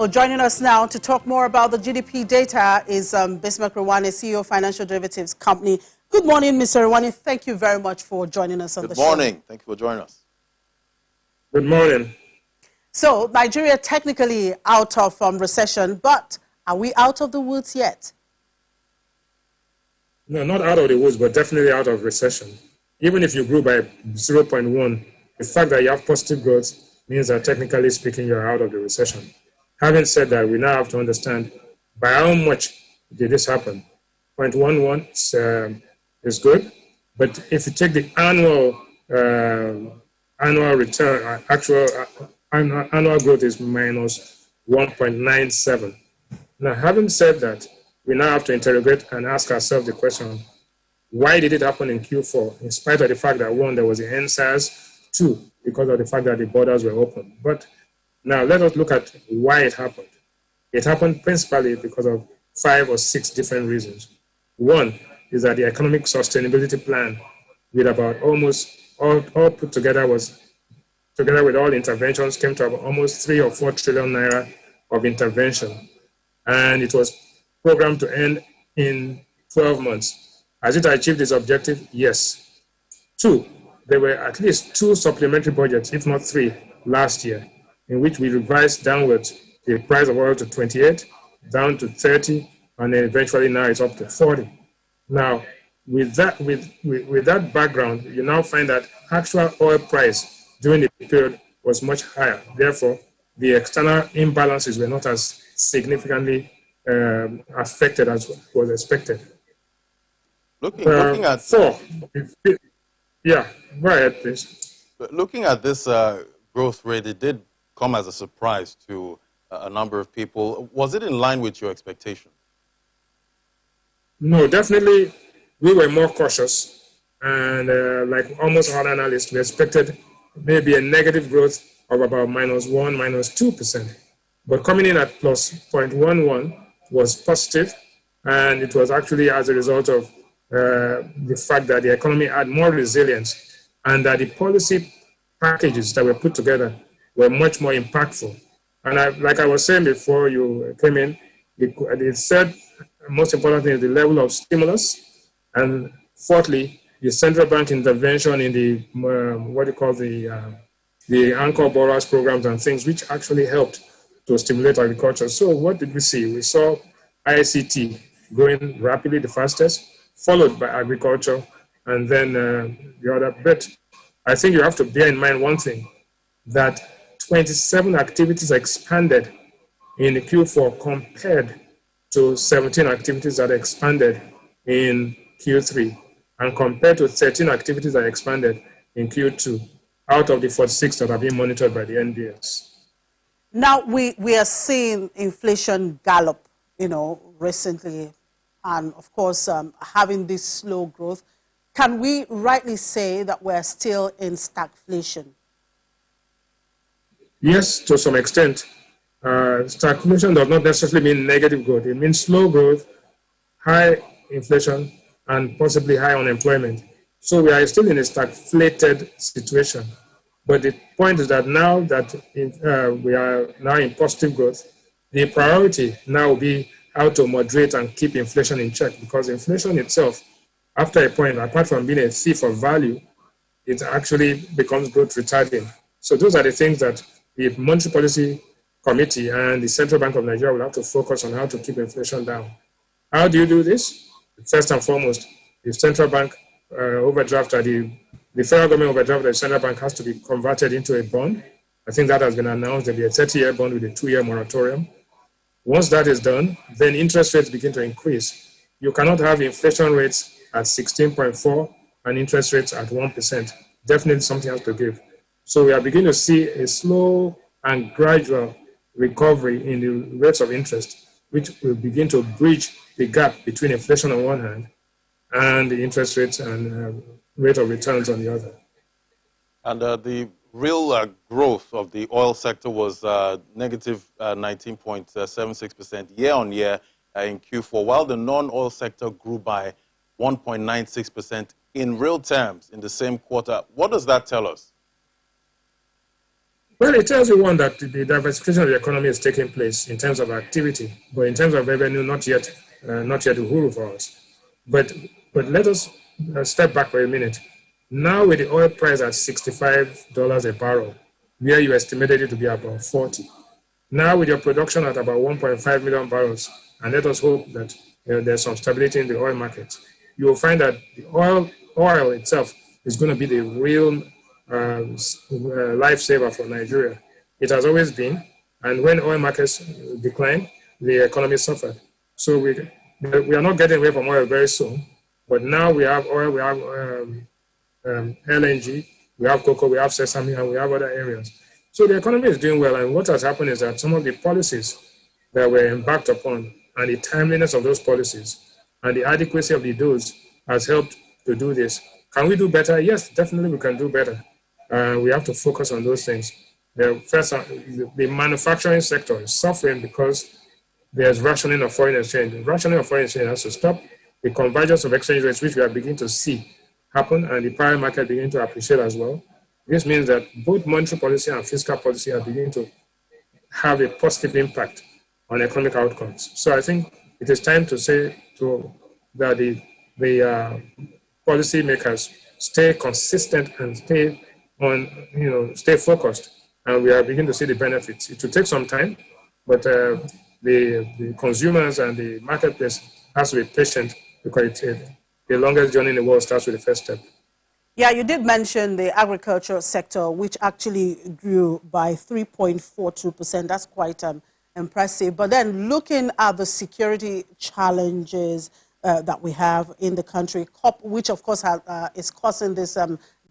Well, joining us now to talk more about the GDP data is Bismarck Rewane, CEO of Financial Derivatives Company. Good morning, Mr. Rewane. Thank you very much for joining us on the show. Good morning. Thank you for joining us. Good morning. So, Nigeria technically out of recession, but are we out of the woods yet? No, not out of the woods, but definitely out of recession. Even if you grew by 0.1, the fact that you have positive growth means that technically speaking, you're out of the recession. Having said that, we now have to understand by how much did this happen. 0.11 is good, but if you take the annual return, annual growth is minus 1.97. Now, having said that, we now have to interrogate and ask ourselves the question, why did it happen in Q4, in spite of the fact that, one, there was the NSAS, two, because of the fact that the borders were open. But now let us look at why it happened. It happened principally because of 5 or 6 different reasons. One is that the economic sustainability plan, with about almost all put together, was together with all interventions, came to about almost 3 or 4 trillion naira of intervention. And it was programmed to end in 12 months. Has it achieved its objective? Yes. 2, there were at least 2 supplementary budgets, if not 3, last year, in which we revised downwards the price of oil to 28, down to 30, and then eventually now it's up to 40. Now, with that background, you now find that actual oil price during the period was much higher. Therefore, the external imbalances were not as significantly affected as was expected. Looking at 4. Yeah, go ahead, please. Looking at this growth rate, it did come as a surprise to a number of people. Was it in line with your expectations? No, definitely we were more cautious. And like almost all analysts, we expected maybe a negative growth of about -1, -2%. But coming in at plus 0.11 was positive, and it was actually as a result of the fact that the economy had more resilience and that the policy packages that were put together were much more impactful. And like I was saying before you came in, it said most importantly is the level of stimulus, and fourthly, the central bank intervention in the the anchor borrowers programs and things, which actually helped to stimulate agriculture. So what did we see? We saw ICT growing rapidly, the fastest, followed by agriculture, and then the other bit. I think you have to bear in mind one thing, that 27 activities expanded in the Q4 compared to 17 activities that expanded in Q3, and compared to 13 activities that expanded in Q2, out of the 46 that are being monitored by the NBS. Now, we are seeing inflation gallop, recently, and of course, having this slow growth. Can we rightly say that we're still in stagflation? Yes, to some extent. Stagflation does not necessarily mean negative growth. It means slow growth, high inflation, and possibly high unemployment. So we are still in a stagflated situation. But the point is that now that we are now in positive growth, the priority now will be how to moderate and keep inflation in check, because inflation itself, after a point, apart from being a thief of value, it actually becomes growth retarding. So those are the things that the Monetary Policy Committee and the Central Bank of Nigeria will have to focus on, how to keep inflation down. How do you do this? First and foremost, the central bank overdraft, the federal government overdraft of the central bank has to be converted into a bond. I think that has been announced. There'll be a 30-year bond with a 2-year moratorium. Once that is done, then interest rates begin to increase. You cannot have inflation rates at 16.4 and interest rates at 1%. Definitely something has to give. So we are beginning to see a slow and gradual recovery in the rates of interest, which will begin to bridge the gap between inflation on one hand and the interest rates and rate of returns on the other. And the real growth of the oil sector was negative 19.76% year on year in Q4, while the non-oil sector grew by 1.96% in real terms in the same quarter. What does that tell us? Well, it tells you one that the diversification of the economy is taking place in terms of activity, but in terms of revenue, not yet uhuru for us. But let us step back for a minute. Now with the oil price at $65 a barrel, where you estimated it to be about 40. Now with your production at about 1.5 million barrels, and let us hope that there's some stability in the oil market, you will find that the oil itself is going to be the real lifesaver for Nigeria. It has always been, and when oil markets decline, the economy suffered. So we are not getting away from oil very soon, but now we have oil, we have LNG, we have cocoa, we have sesame, and we have other areas. So the economy is doing well, and what has happened is that some of the policies that were embarked upon and the timeliness of those policies and the adequacy of the dose has helped to do this. Can we do better? Yes, definitely we can do better. We have to focus on those things. The manufacturing sector is suffering because there's rationing of foreign exchange. The rationing of foreign exchange has to stop. The convergence of exchange rates, which we are beginning to see happen, and the private market beginning to appreciate as well. This means that both monetary policy and fiscal policy are beginning to have a positive impact on economic outcomes. So I think it is time to say that the policy makers stay consistent and stay focused, and we are beginning to see the benefits. It will take some time, but the consumers and the marketplace has to be patient because the longest journey in the world starts with the first step. Yeah, you did mention the agriculture sector, which actually grew by 3.42%. That's quite impressive. But then looking at the security challenges that we have in the country, which of course is causing this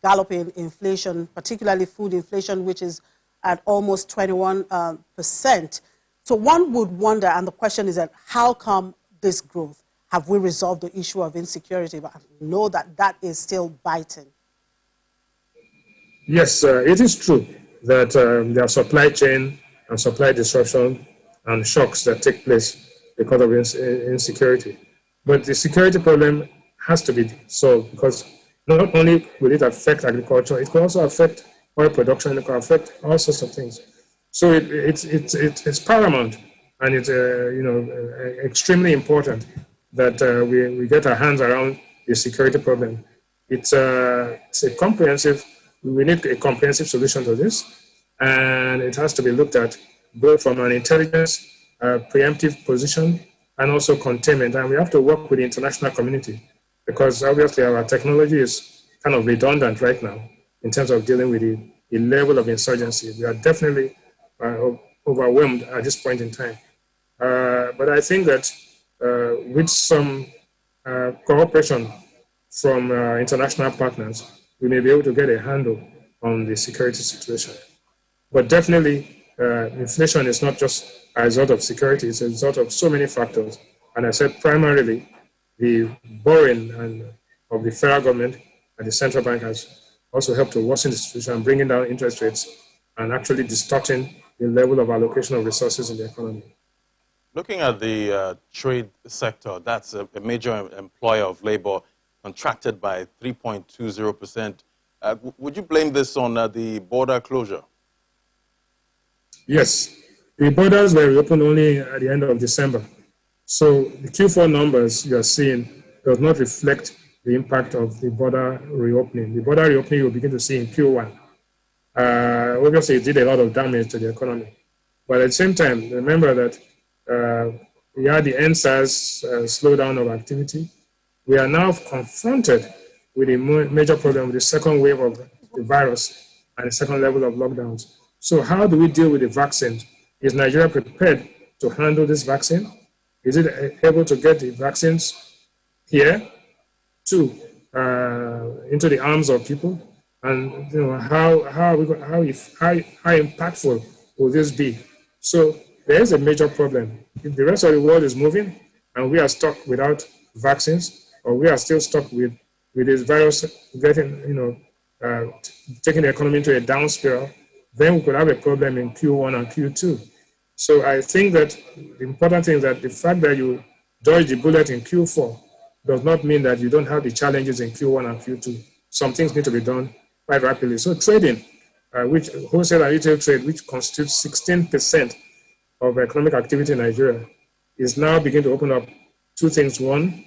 galloping inflation, particularly food inflation, which is at almost 21%. So one would wonder, and the question is that how come this growth? Have we resolved the issue of insecurity? But I know that is still biting. Yes, it is true that there are supply chain and supply disruption and shocks that take place because of insecurity. But the security problem has to be solved because not only will it affect agriculture, it can also affect oil production, it can affect all sorts of things. So it's paramount, and it's extremely important that we get our hands around the security problem. It's a comprehensive. We need a comprehensive solution to this, and it has to be looked at both from an intelligence, preemptive position, and also containment. And we have to work with the international community because obviously our technology is kind of redundant right now in terms of dealing with the level of insurgency. We are definitely overwhelmed at this point in time. But I think that with some cooperation from international partners, we may be able to get a handle on the security situation. But definitely, inflation is not just a result of security, it's a result of so many factors. And I said primarily, the borrowing of the federal government and the central bank has also helped to worsen the situation, bringing down interest rates and actually distorting the level of allocation of resources in the economy. Looking at the trade sector, that's a major employer of labor, contracted by 3.20%. Would you blame this on the border closure? Yes. The borders were reopened only at the end of December. So the Q4 numbers you are seeing does not reflect the impact of the border reopening. The border reopening you'll begin to see in Q1. Obviously, it did a lot of damage to the economy. But at the same time, remember that we had the NSAS slowdown of activity. We are now confronted with a major problem with the second wave of the virus and the second level of lockdowns. So how do we deal with the vaccines? Is Nigeria prepared to handle this vaccine? Is it able to get the vaccines here, into the arms of people? And how impactful will this be? So there is a major problem. If the rest of the world is moving and we are stuck without vaccines, or we are still stuck with this virus getting, taking the economy into a down spiral, then we could have a problem in Q1 and Q2. So I think that the important thing is that the fact that you dodge the bullet in Q4 does not mean that you don't have the challenges in Q1 and Q2. Some things need to be done quite rapidly. So trading which wholesale and retail trade, which constitutes 16% of economic activity in Nigeria, is now beginning to open up two things. One,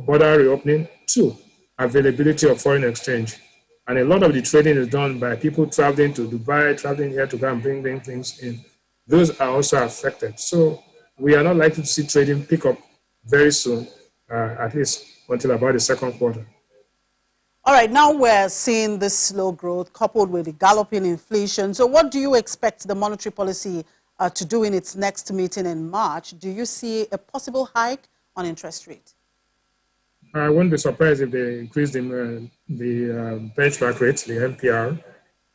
border reopening. Two, availability of foreign exchange. And a lot of the trading is done by people traveling to Dubai, traveling here to go and bring things in. Those are also affected. So we are not likely to see trading pick up very soon, at least until about the second quarter. All right, now we're seeing this slow growth coupled with the galloping inflation. So what do you expect the monetary policy to do in its next meeting in March? Do you see a possible hike on interest rate? I wouldn't be surprised if they increase the benchmark rate, the MPR,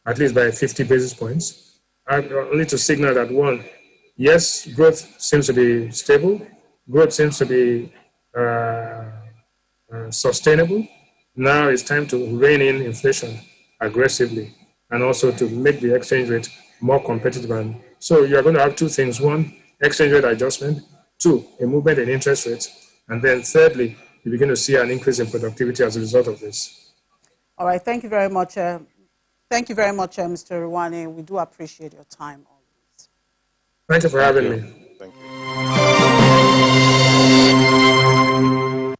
at least by 50 basis points. Only to signal that, one, yes, growth seems to be stable, growth seems to be sustainable. Now it's time to rein in inflation aggressively and also to make the exchange rate more competitive. And so you're going to have two things. One, exchange rate adjustment. Two, a movement in interest rates. And then thirdly, you begin to see an increase in productivity as a result of this. All right. Thank you very much. Thank you very much, Mr. Rewane. We do appreciate your time always. Thank you for having me. Thank you.